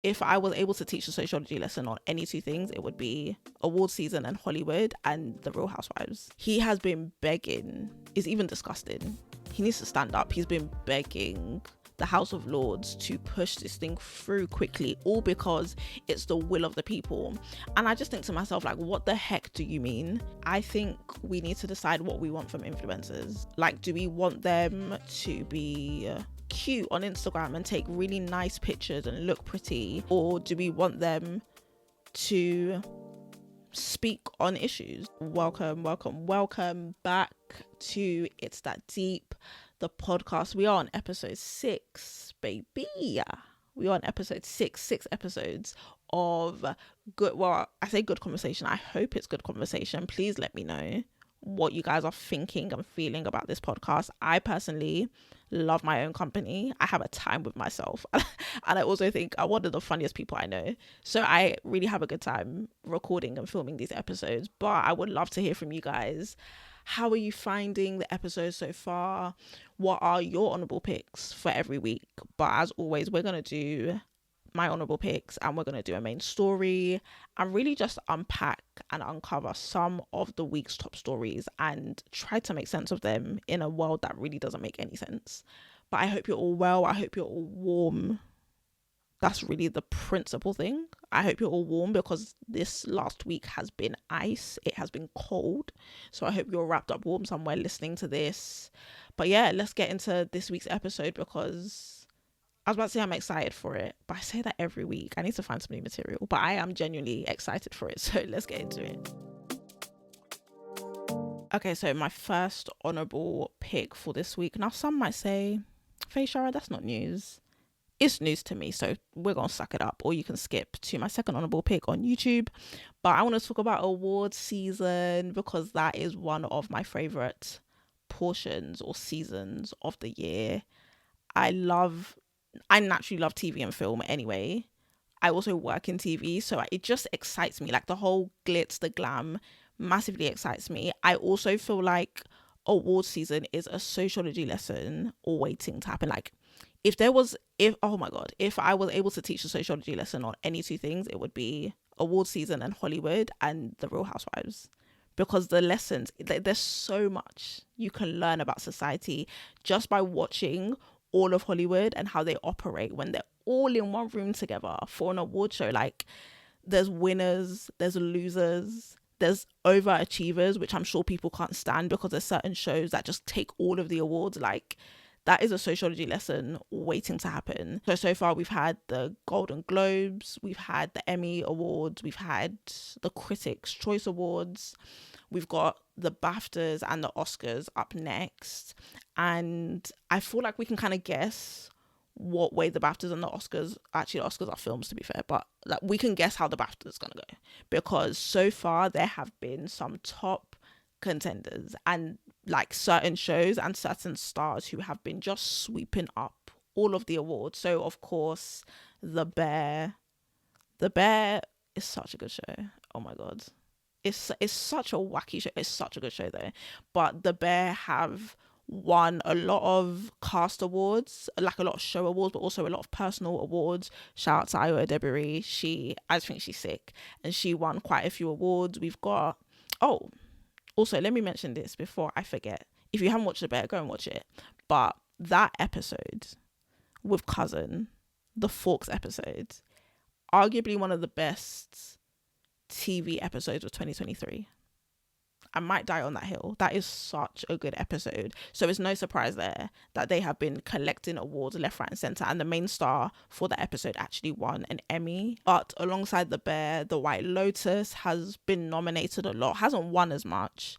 If I was able to teach a sociology lesson on any two things, it would be award season and Hollywood and the Real Housewives. He has been begging, it's even disgusting. He needs to stand up. He's been begging the House of Lords to push this thing through quickly, all because it's the will of the people. And I just think to myself, like, what the heck do you mean? I think we need to decide what we want from influencers. Like, do we want them to be cute on Instagram and take really nice pictures and look pretty, or do we want them to speak on issues? Welcome back to It's That Deep, the podcast. We are on episode 6, baby. We are on episode 6 episodes of good, well, I say good conversation, I hope it's good conversation. Please let me know what you guys are thinking and feeling about this podcast. I personally love my own company. I have a time with myself. And I also think I'm one of the funniest people I know. So I really have a good time recording and filming these episodes. But I would love to hear from you guys. How are you finding the episodes so far? What are your honorable picks for every week? But as always, we're going to do my honorable picks and we're going to do a main story and really just unpack and uncover some of the week's top stories and try to make sense of them in a world that really doesn't make any sense. But I hope you're all well. I hope you're all warm. That's really the principal thing. I hope you're all warm because this last week has been ice. It has been cold. So I hope you're wrapped up warm somewhere listening to this. But yeah, let's get into this week's episode because I was about to say I'm excited for it, but I say that every week. I need to find some new material, but I am genuinely excited for it. So let's get into it. Okay, so my first honourable pick for this week. Now, some might say, Feyisara, that's not news. It's news to me, so we're going to suck it up. Or you can skip to my second honourable pick on YouTube. But I want to talk about award season because that is one of my favourite portions or seasons of the year. I naturally love TV and film anyway. I also work in TV, so it just excites me. Like the whole glitz, the glam massively excites me. I also feel like award season is a sociology lesson waiting to happen. Like if I was able to teach a sociology lesson on any two things, it would be award season and Hollywood and the Real Housewives. Because the lessons, there's so much you can learn about society just by watching all of Hollywood and how they operate when they're all in one room together for an award show. Like there's winners, there's losers, there's overachievers, which I'm sure people can't stand because there's certain shows that just take all of the awards. Like that is a sociology lesson waiting to happen. So far we've had the Golden Globes, we've had the Emmy Awards, we've had the Critics' Choice Awards, we've got the BAFTAs and the Oscars up next. And I feel like we can kind of guess what way the BAFTAs and the Oscars, actually the Oscars are films to be fair, but like we can guess how the BAFTA is going to go. Because so far there have been some top contenders and like certain shows and certain stars who have been just sweeping up all of the awards. So of course The Bear is such a good show. Oh my god, it's such a wacky show. It's such a good show though. But The Bear have won a lot of cast awards, like a lot of show awards, but also a lot of personal awards. Shout out to Ayo Edebiri. I just think she's sick and she won quite a few awards. We've got also, let me mention this before I forget. If you haven't watched The Bear, go and watch it. But that episode with Cousin, the Forks episode, arguably one of the best TV episodes of 2023. I might die on that hill. That is such a good episode. So it's no surprise there that they have been collecting awards left, right and centre. And the main star for that episode actually won an Emmy. But alongside The Bear, The White Lotus has been nominated a lot. Hasn't won as much.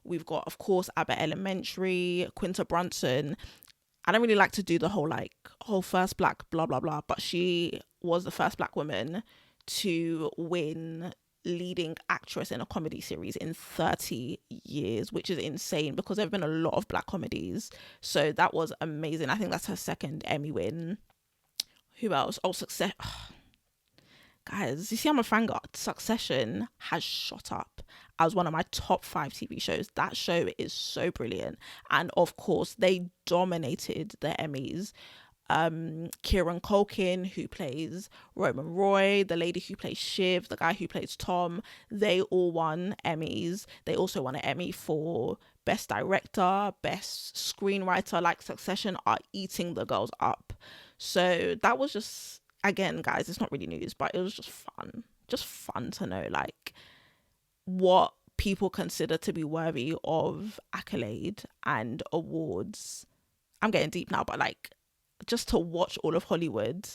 We've got, of course, Abbott Elementary, Quinta Brunson. I don't really like to do the whole first black blah, blah, blah. But she was the first black woman to win leading actress in a comedy series in 30 years, which is insane because there have been a lot of black comedies. So that was amazing. I think that's her second Emmy win. Who else? Success. Guys, you see I'm a fangirl. Succession has shot up as one of my top 5 TV shows. That show is so brilliant. And of course, they dominated the Emmys. Kieran Culkin, who plays Roman Roy, the lady who plays Shiv, the guy who plays Tom, they all won Emmys. They also won an Emmy for Best Director, Best Screenwriter. Like, Succession are eating the girls up. So that was just, again, guys, it's not really news, but it was just fun to know, like, what people consider to be worthy of accolade and awards. I'm getting deep now, but like, just to watch all of Hollywood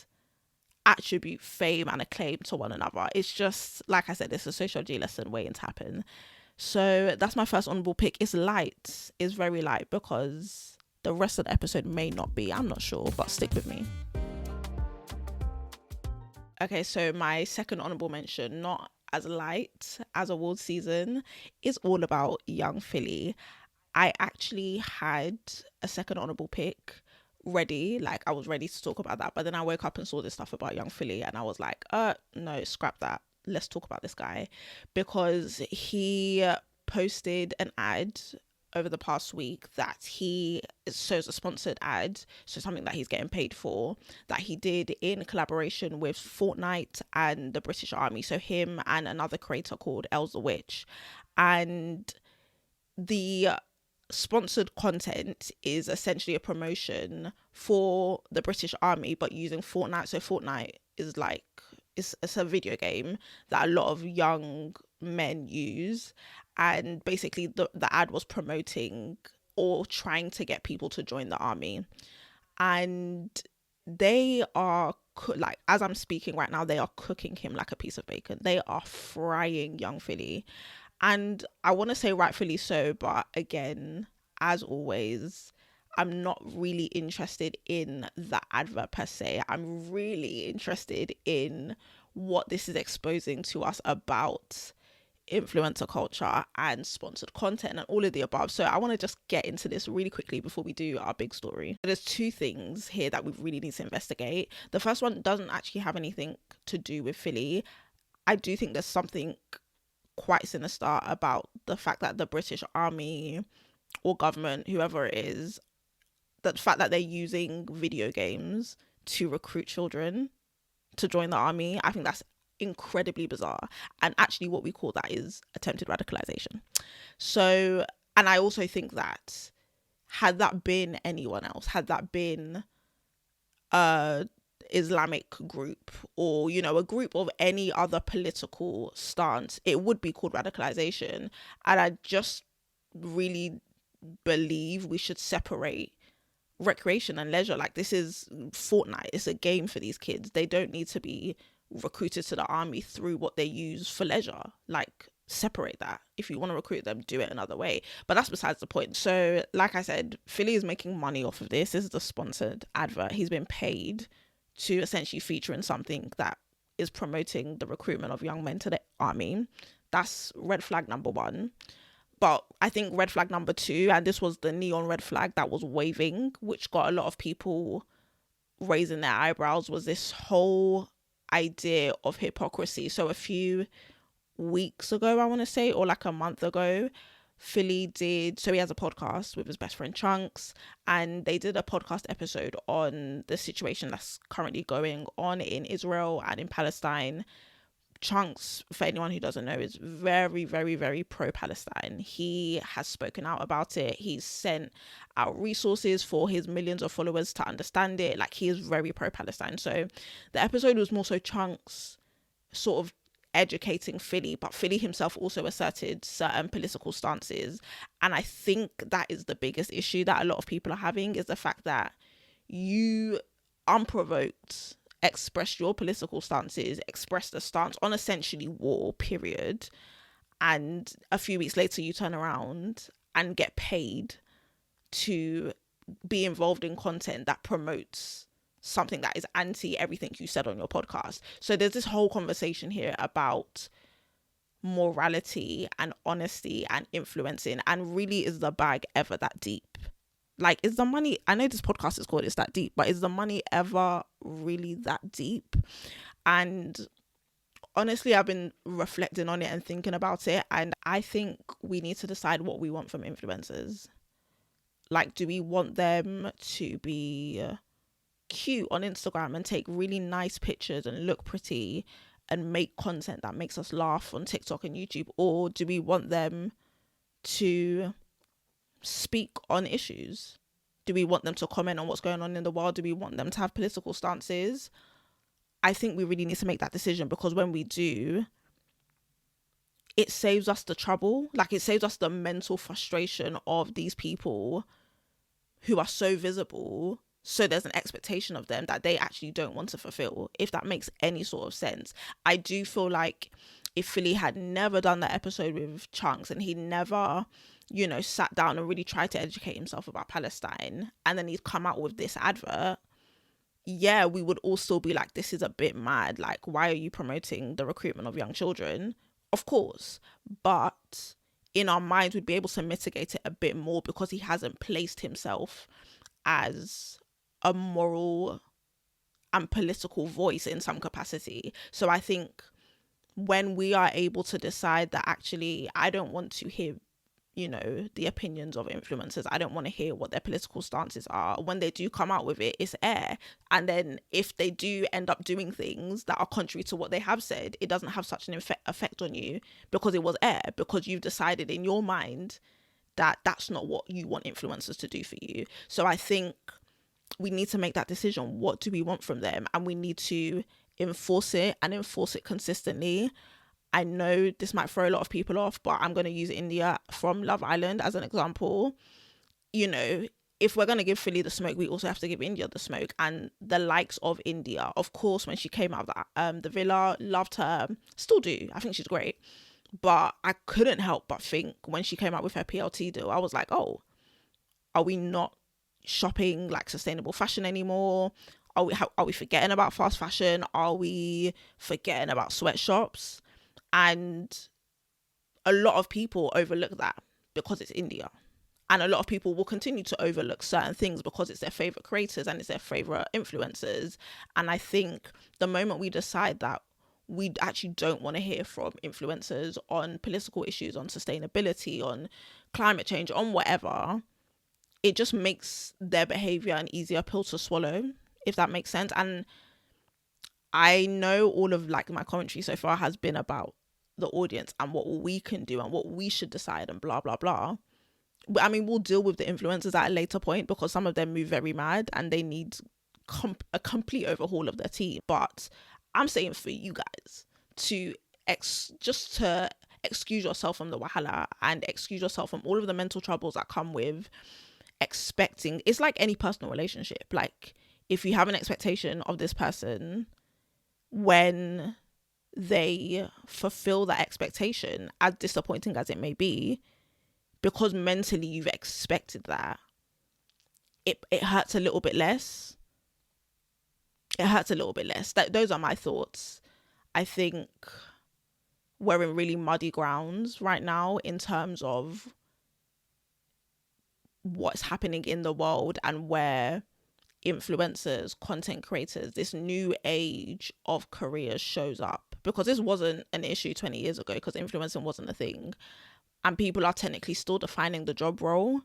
attribute fame and acclaim to one another, it's just, like I said, it's a sociology lesson waiting to happen. So that's my first honorable pick. It's light, it's very light, because the rest of the episode may not be, I'm not sure, but stick with me. Okay, so my second honorable mention, not as light as award season, is all about Young Philly. I actually had a second honorable pick ready, like I was ready to talk about that, but then I woke up and saw this stuff about Young Philly and I was like, no, scrap that, let's talk about this guy, because he posted an ad over the past week that he shows a sponsored ad, so something that he's getting paid for, that he did in collaboration with Fortnite and the British Army, so him and another creator called Els the Witch. And the sponsored content is essentially a promotion for the British Army, but using Fortnite. So Fortnite is like, it's a video game that a lot of young men use, and basically the ad was promoting or trying to get people to join the army. And they are, like, as I'm speaking right now, they are cooking him like a piece of bacon. They are frying Young Philly. And I want to say rightfully so, but again, as always, I'm not really interested in the advert per se. I'm really interested in what this is exposing to us about influencer culture and sponsored content and all of the above. So I want to just get into this really quickly before we do our big story. There's two things here that we really need to investigate. The first one doesn't actually have anything to do with Philly. I do think there's something quite sinister about the fact that the British Army or government, whoever it is, the fact that they're using video games to recruit children to join the army. I think that's incredibly bizarre, and actually what we call that is attempted radicalization. So, and I also think that had that been anyone else, had that been Islamic group, or, you know, a group of any other political stance, it would be called radicalization. And I just really believe we should separate recreation and leisure. Like, this is Fortnite, it's a game for these kids. They don't need to be recruited to the army through what they use for leisure. Like, separate that. If you want to recruit them, do it another way. But that's besides the point. So, like I said, Philly is making money off of this. This is the sponsored advert. He's been paid to essentially feature in something that is promoting the recruitment of young men to the army. That's red flag number one. But I think red flag number two, and this was the neon red flag that was waving, which got a lot of people raising their eyebrows, was this whole idea of hypocrisy. So a few weeks ago, I want to say, or like a month ago, Philly did, so he has a podcast with his best friend Chunks, and they did a podcast episode on the situation that's currently going on in Israel and in Palestine. Chunks, for anyone who doesn't know, is very, very, very pro-Palestine. He has spoken out about it. He's sent out resources for his millions of followers to understand it. Like, he is very pro-Palestine. So the episode was more so Chunks sort of educating Philly, but Philly himself also asserted certain political stances. And I think that is the biggest issue that a lot of people are having, is the fact that you, unprovoked, express your political stances, express the stance on essentially war, period, and a few weeks later you turn around and get paid to be involved in content that promotes something that is anti everything you said on your podcast. So there's this whole conversation here about morality and honesty and influencing, and really, is the bag ever that deep? Like, is the money, I know this podcast is called It's That Deep, but is the money ever really that deep? And honestly, I've been reflecting on it and thinking about it, and I think we need to decide what we want from influencers. Like, do we want them to be cute on Instagram and take really nice pictures and look pretty and make content that makes us laugh on TikTok and YouTube? Or do we want them to speak on issues? Do we want them to comment on what's going on in the world? Do we want them to have political stances? I think we really need to make that decision, because when we do, it saves us the trouble. Like, it saves us the mental frustration of these people who are so visible. So there's an expectation of them that they actually don't want to fulfill, if that makes any sort of sense. I do feel like if Philly had never done that episode with Chunks, and he never, you know, sat down and really tried to educate himself about Palestine, and then he's come out with this advert, yeah, we would all still be like, this is a bit mad. Like, why are you promoting the recruitment of young children? Of course. But in our minds, we'd be able to mitigate it a bit more, because he hasn't placed himself as a moral and political voice in some capacity. So I think when we are able to decide that actually I don't want to hear, you know, the opinions of influencers, I don't want to hear what their political stances are, when they do come out with it, it's air. And then if they do end up doing things that are contrary to what they have said, it doesn't have such an effect on you, because it was air, because you've decided in your mind that that's not what you want influencers to do for you. So I think we need to make that decision. What do we want from them? And we need to enforce it, and enforce it consistently. I know this might throw a lot of people off, but I'm going to use India from Love Island as an example. You know, if we're going to give Philly the smoke, we also have to give India the smoke. And the likes of India, of course, when she came out of that, the villa, loved her, still do. I think she's great. But I couldn't help but think when she came out with her PLT deal, I was like, oh, are we not shopping like sustainable fashion anymore? Are we forgetting about fast fashion? Are we forgetting about sweatshops? And a lot of people overlook that because it's India. And a lot of people will continue to overlook certain things because it's their favorite creators and it's their favorite influencers. And I think the moment we decide that we actually don't want to hear from influencers on political issues, on sustainability, on climate change, on whatever, it just makes their behavior an easier pill to swallow, if that makes sense. And I know all of like my commentary so far has been about the audience and what we can do and what we should decide and blah, blah, blah. I mean, we'll deal with the influencers at a later point, because some of them move very mad and they need a complete overhaul of their team. But I'm saying for you guys to just to excuse yourself from the wahala and excuse yourself from all of the mental troubles that come with expecting. It's like any personal relationship. Like, if you have an expectation of this person, when they fulfill that expectation, as disappointing as it may be, because mentally you've expected that, it hurts a little bit less. It hurts a little bit less. Those are my thoughts. I think we're in really muddy grounds right now in terms of what's happening in the world and where influencers, content creators, this new age of careers shows up. Because this wasn't an issue 20 years ago, because influencing wasn't a thing. And people are technically still defining the job role.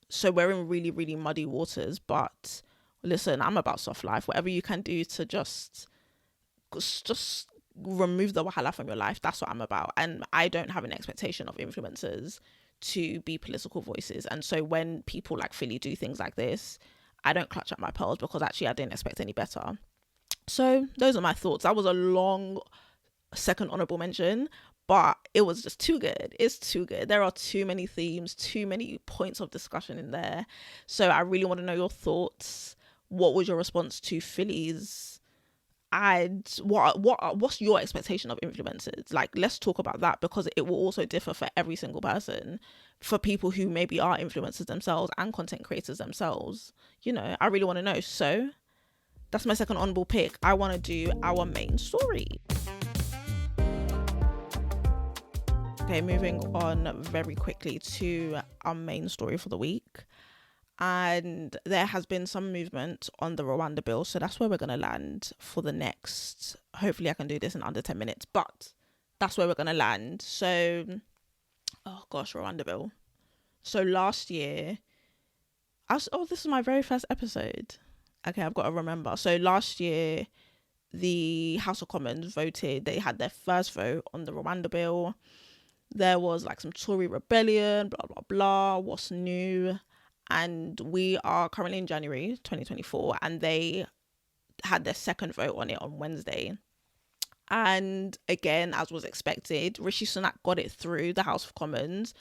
So we're in really, really muddy waters. But listen, I'm about soft life. Whatever you can do to just remove the wahala from your life, that's what I'm about. And I don't have an expectation of influencers to be political voices. And so when people like Philly do things like this, I don't clutch at my pearls, because actually I didn't expect any better. So those are my thoughts. That was a long second honorable mention, but it was just too good. It's too good. There are too many themes, too many points of discussion in there. So I really want to know your thoughts. What was your response to Philly's ad? What's your expectation of influencers? Like, let's talk about that, because it will also differ for every single person. For people who maybe are influencers themselves and content creators themselves, you know, I really want to know. So that's my second honorable pick. I want to do our main story. Okay, moving on very quickly to our main story for the week. And there has been some movement on the Rwanda bill. So that's where we're going to land for the next. Hopefully I can do this in under 10 minutes, but that's where we're going to land. So, oh gosh, Rwanda bill. So last year, this is my very first episode. Okay, I've got to remember. So last year, the House of Commons voted, they had their first vote on the Rwanda bill. There was like some Tory rebellion, blah, blah, blah. What's new? And we are currently in January 2024, and they had their second vote on it on Wednesday. And again, as was expected, Rishi Sunak got it through the House of Commons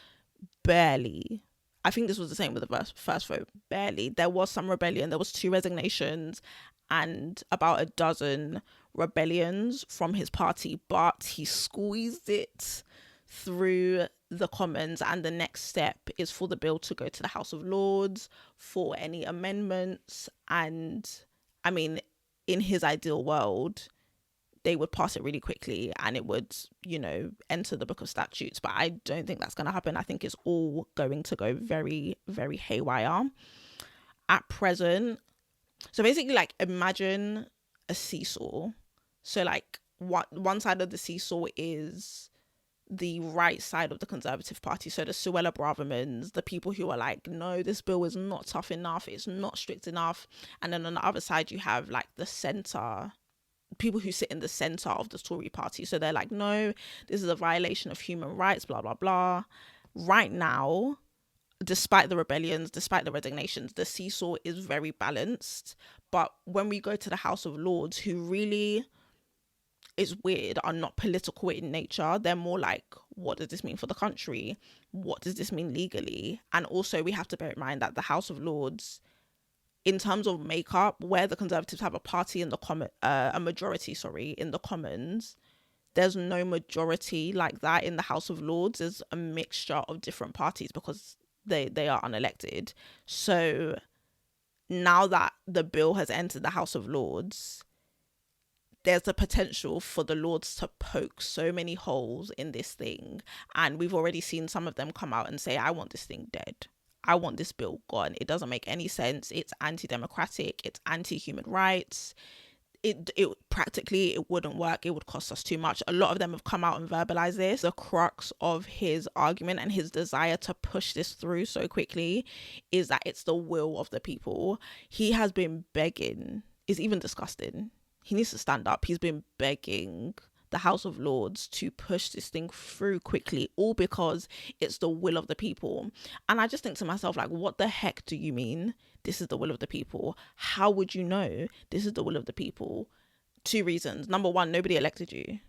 barely. I think this was the same with the first vote, barely. There was some rebellion. There was 2 resignations and about a dozen rebellions from his party, but he squeezed it through the Commons, and the next step is for the bill to go to the House of Lords for any amendments. And I mean, in his ideal world, they would pass it really quickly and it would, enter the book of statutes. But I don't think that's going to happen. I think it's all going to go very, very haywire at present. So basically, like, imagine a seesaw. So like one side of the seesaw is the right side of the Conservative Party. So the Suella Bravermans, the people who are like, no, this bill is not tough enough, it's not strict enough. And then on the other side, you have like the centre, people who sit in the centre of the Tory party. So they're like, no, this is a violation of human rights, blah, blah, blah. Right now, despite the rebellions, despite the resignations, the seesaw is very balanced. But when we go to the House of Lords, who really, it's weird, are not political in nature, they're more like, what does this mean for the country? What does this mean legally? And also we have to bear in mind that the House of Lords, in terms of makeup, where the Conservatives have a majority in the Commons, there's no majority like that in the House of Lords. There's a mixture of different parties because they are unelected. So now that the bill has entered the House of Lords, there's the potential for the Lords to poke so many holes in this thing. And we've already seen some of them come out and say, I want this thing dead. I want this bill gone. It doesn't make any sense. It's anti-democratic. It's anti-human rights. It practically, it wouldn't work. It would cost us too much. A lot of them have come out and verbalized this. The crux of his argument and his desire to push this through so quickly is that it's the will of the people. He has been begging. It's even disgusting. He needs to stand up. He's been begging the House of Lords to push this thing through quickly, all because it's the will of the people. And I just think to myself, like, what the heck do you mean this is the will of the people? How would you know this is the will of the people? 2 reasons. Number one, nobody elected you.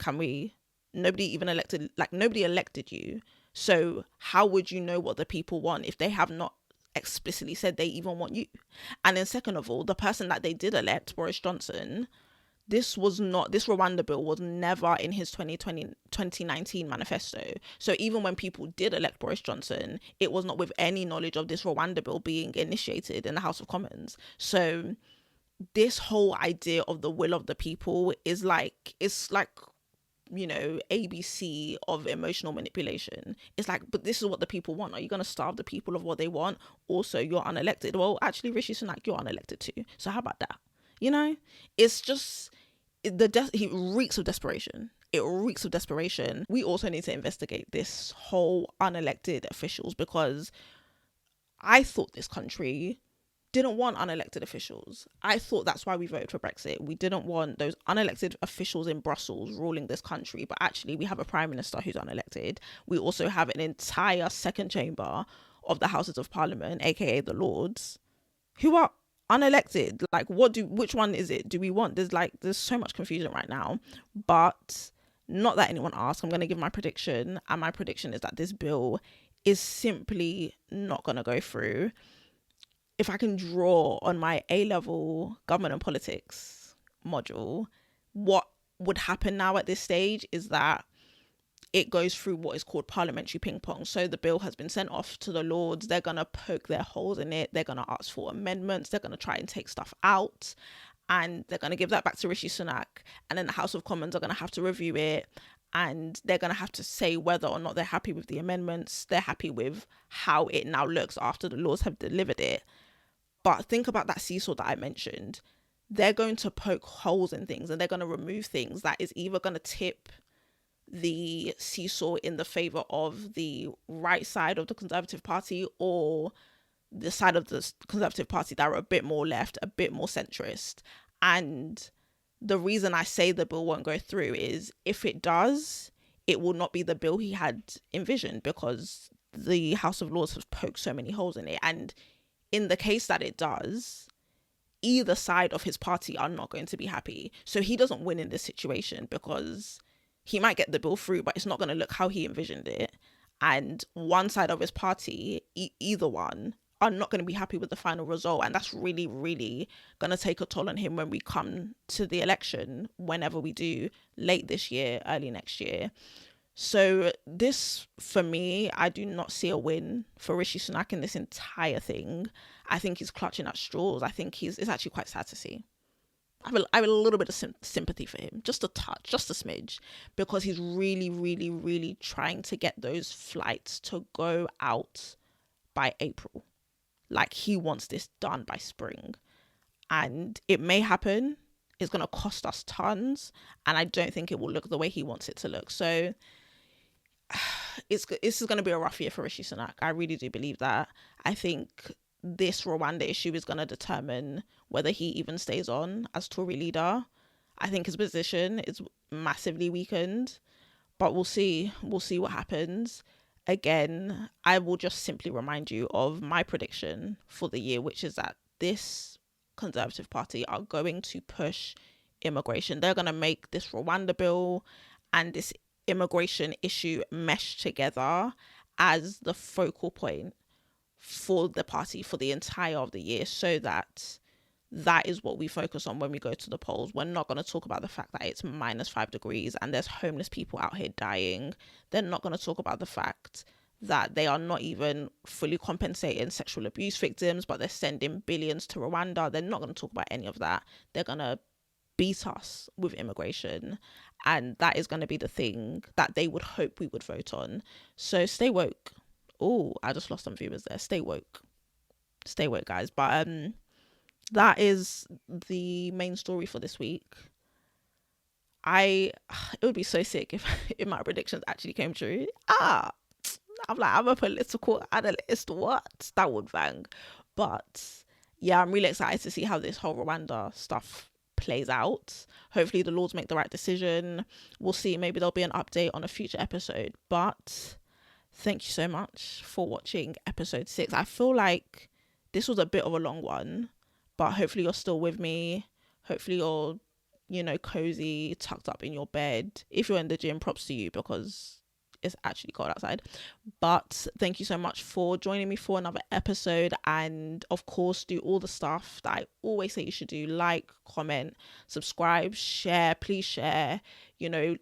Nobody elected you. So how would you know what the people want if they have not explicitly said they even want you? And then second of all, the person that they did elect, Boris Johnson, this Rwanda bill was never in his 2019 manifesto. So even when people did elect Boris Johnson, it was not with any knowledge of this Rwanda bill being initiated in the House of Commons. So this whole idea of the will of the people is like, it's like, ABC of emotional manipulation. It's like, but this is what the people want. Are you going to starve the people of what they want? Also, you're unelected. Well, actually, Rishi Sunak, you're unelected too. So how about that? It's just, he reeks of desperation. It reeks of desperation. We also need to investigate this whole unelected officials, because I thought this country didn't want unelected officials. I thought that's why we voted for Brexit. We didn't want those unelected officials in Brussels ruling this country. But actually, we have a prime minister who's unelected. We also have an entire second chamber of the Houses of Parliament, aka the Lords, who are unelected. Like, which one is it? Do we want? There's so much confusion right now. But not that anyone asked, I'm going to give my prediction. And my prediction is that this bill is simply not going to go through. If I can draw on my A-level government and politics module, what would happen now at this stage is that it goes through what is called parliamentary ping pong. So the bill has been sent off to the Lords. They're going to poke their holes in it. They're going to ask for amendments. They're going to try and take stuff out. And they're going to give that back to Rishi Sunak. And then the House of Commons are going to have to review it. And they're going to have to say whether or not they're happy with the amendments. They're happy with how it now looks after the Lords have delivered it. But think about that seesaw that I mentioned. They're going to poke holes in things and they're going to remove things that is either going to tip the seesaw in the favour of the right side of the Conservative Party, or the side of the Conservative Party that are a bit more left, a bit more centrist. And the reason I say the bill won't go through is if it does, it will not be the bill he had envisioned, because the House of Lords has poked so many holes in it. And in the case that it does, either side of his party are not going to be happy. So he doesn't win in this situation, because he might get the bill through, but it's not going to look how he envisioned it. And one side of his party, either one, are not going to be happy with the final result. And that's really, really going to take a toll on him when we come to the election, whenever we do, late this year, early next year. So this, for me, I do not see a win for Rishi Sunak in this entire thing. I think he's clutching at straws. I think it's actually quite sad to see. I have a little bit of sympathy for him, just a touch, just a smidge, because he's really, really, really trying to get those flights to go out by April. Like, he wants this done by spring. And it may happen. It's going to cost us tons. And I don't think it will look the way he wants it to look. So this is going to be a rough year for Rishi Sunak. I really do believe that. I think this Rwanda issue is going to determine whether he even stays on as Tory leader. I think his position is massively weakened. But we'll see. We'll see what happens. Again, I will just simply remind you of my prediction for the year, which is that this Conservative Party are going to push immigration. They're going to make this Rwanda bill and this immigration issue mesh together as the focal point for the party for the entire of the year, so that is what we focus on when we go to the polls. We're not going to talk about the fact that it's -5 degrees and there's homeless people out here dying. They're not going to talk about the fact that they are not even fully compensating sexual abuse victims, but they're sending billions to Rwanda. They're not going to talk about any of that. They're going to beat us with immigration. And that is going to be the thing that they would hope we would vote on. So stay woke. Oh, I just lost some viewers there. Stay woke. Stay woke, guys. But that is the main story for this week. It would be so sick if my predictions actually came true. I'm a political analyst. What? That would bang. But yeah, I'm really excited to see how this whole Rwanda stuff plays out. Hopefully the Lords make the right decision. We'll see. Maybe there'll be an update on a future episode. But thank you so much for watching episode 6. I feel like this was a bit of a long one, but hopefully you're still with me. Hopefully you're, cozy, tucked up in your bed. If you're in the gym, props to you, because it's actually cold outside. But thank you so much for joining me for another episode. And of course, do all the stuff that I always say you should do. Like, comment, subscribe, share. Please share.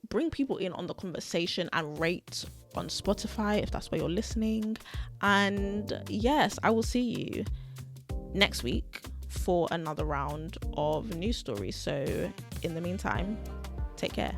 Bring people in on the conversation, and rate on Spotify if that's where you're listening. And yes, I will see you next week for another round of news stories. So in the meantime, take care.